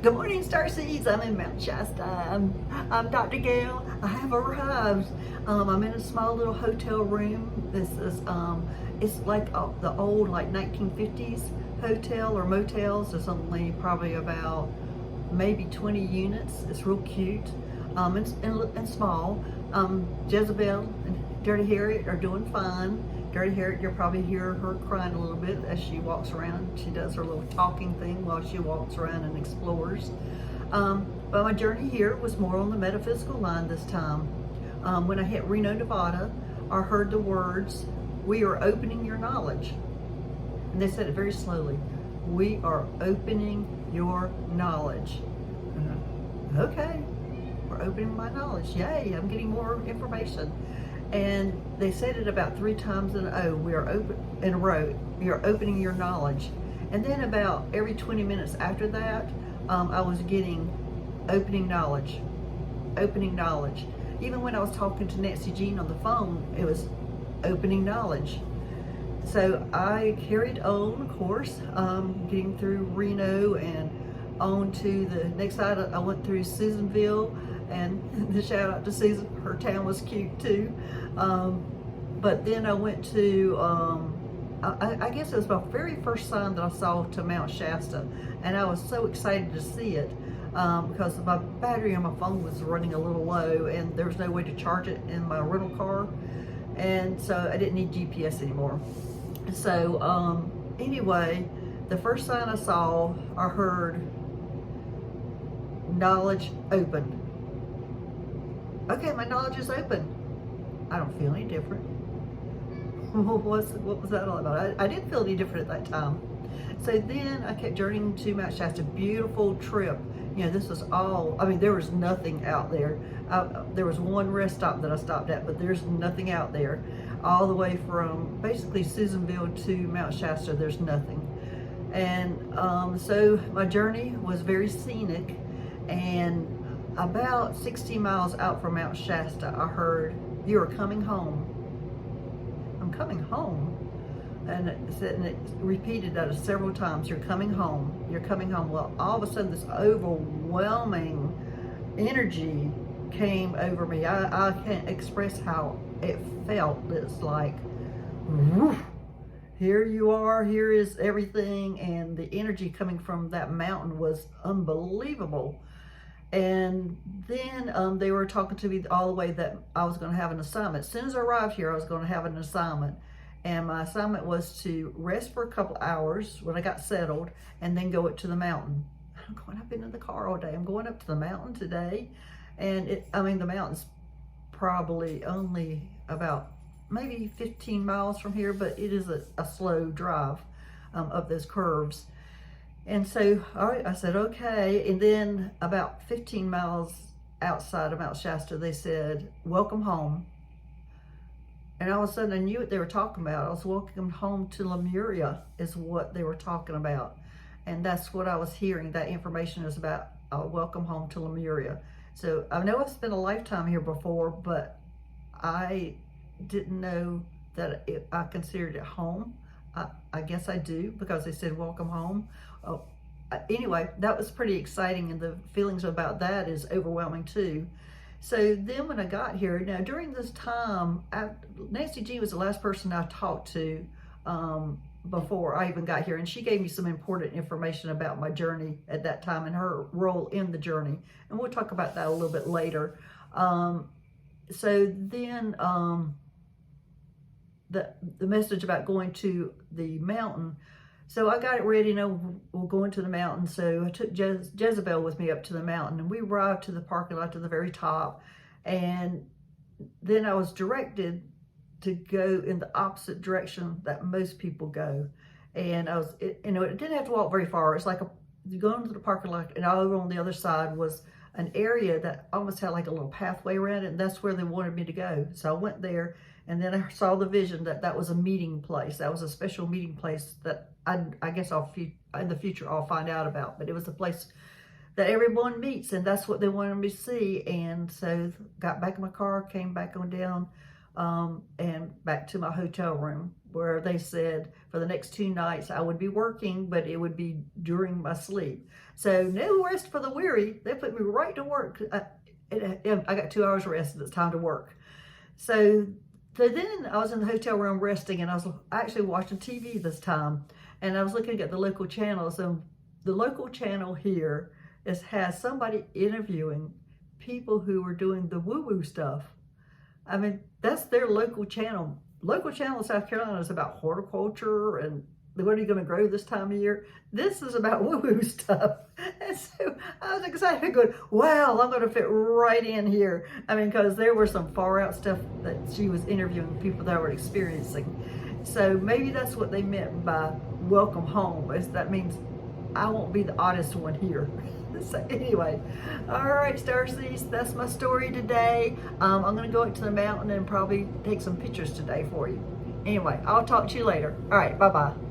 Good morning, Starseeds. I'm in Mount Shasta. I'm Dr. Gail. I have arrived. I'm in a small little hotel room. This is, it's like the old, like 1950s hotel or motels. There's only probably about maybe 20 units. It's real cute and small. Jezebel and Dirty Harriet are doing fine. Dirty Harriet, you'll probably hear her crying a little bit as she walks around. She does her little talking thing while she walks around and explores. But my journey here was more on the metaphysical line this time. When I hit Reno, Nevada, I heard the words, "We are opening your knowledge." And they said it very slowly. "We are opening your knowledge." Okay, we're opening my knowledge. Yay, I'm getting more information. And they said it about 3 times in a row. We are opening your knowledge. And then about every 20 minutes after that, I was getting opening knowledge, opening knowledge. Even when I was talking to Nancy Jean on the phone, it was opening knowledge. So I carried on, of course, getting through Reno and on to the next side. I went through Susanville, and the shout out to Susan, her town was cute too. But then I went to, I guess it was my very first sign that I saw to Mount Shasta, and I was so excited to see it because my battery on my phone was running a little low and there was no way to charge it in my rental car, and so I didn't need GPS anymore. So anyway, the first sign I saw, I heard knowledge opened. Okay, my knowledge is open. I don't feel any different. What was that all about? I didn't feel any different at that time. So then I kept journeying to Mount Shasta. Beautiful trip. You know, this was all, I mean, there was nothing out there. There was one rest stop that I stopped at, but there's nothing out there. All the way from basically Susanville to Mount Shasta, there's nothing. And so my journey was very scenic, and about 60 miles out from Mount Shasta, I heard, "You are coming home." I'm coming home. And it repeated that several times. "You're coming home. You're coming home." Well, all of a sudden, this overwhelming energy came over me. I can't express how it felt. It's like, woof, here you are, here is everything. And the energy coming from that mountain was unbelievable. And then they were talking to me all the way that I was going to have an assignment. As soon as I arrived here, I was going to have an assignment. And my assignment was to rest for a couple hours when I got settled and then go up to the mountain. I'm going, I've been in the car all day. I'm going up to the mountain today. And the mountain's probably only about maybe 15 miles from here, but it is a slow drive up those curves. And so, all right, I said, okay. And then about 15 miles outside of Mount Shasta, they said, "Welcome home." And all of a sudden I knew what they were talking about. I was welcome home to Lemuria is what they were talking about. And that's what I was hearing. That information is about welcome home to Lemuria. So I know I've spent a lifetime here before, but I didn't know that I considered it home. I guess I do, because they said welcome home. Anyway, that was pretty exciting, and the feelings about that is overwhelming too. So then when I got here, now during this time, Nancy G was the last person I talked to before I even got here, and she gave me some important information about my journey at that time and her role in the journey, and we'll talk about that a little bit later. So then the message about going to the mountain, so I got it ready, we're going to the mountain. So I took Jezebel with me up to the mountain, and we arrived to the parking lot to the very top. And then I was directed to go in the opposite direction that most people go. And it didn't have to walk very far. It's like you go into the parking lot, and all over on the other side was an area that almost had like a little pathway around it, and that's where they wanted me to go. So I went there, and then I saw the vision that was a meeting place. That was a special meeting place that I guess in the future I'll find out about. But it was the place that everyone meets, and that's what they wanted me to see. And so got back in my car, came back on down and back to my hotel room, where they said for the next 2 nights I would be working, but it would be during my sleep. So no rest for the weary. They put me right to work. I got 2 hours rest and it's time to work. So then I was in the hotel room resting, and I was actually watching TV this time, and I was looking at the local channels, and the local channel here has somebody interviewing people who are doing the woo-woo stuff. I mean, that's their local channel. Local channel in South Carolina is about horticulture and what are you going to grow this time of year. This is about woo-woo stuff. And so I was excited, going, wow, I'm going to fit right in here. I mean, because there were some far out stuff that she was interviewing people that were experiencing. So maybe that's what they meant by welcome home. That means I won't be the oddest one here. So anyway, all right, Starseeds, that's my story today. I'm going to go up to the mountain and probably take some pictures today for you. Anyway, I'll talk to you later. All right, bye-bye.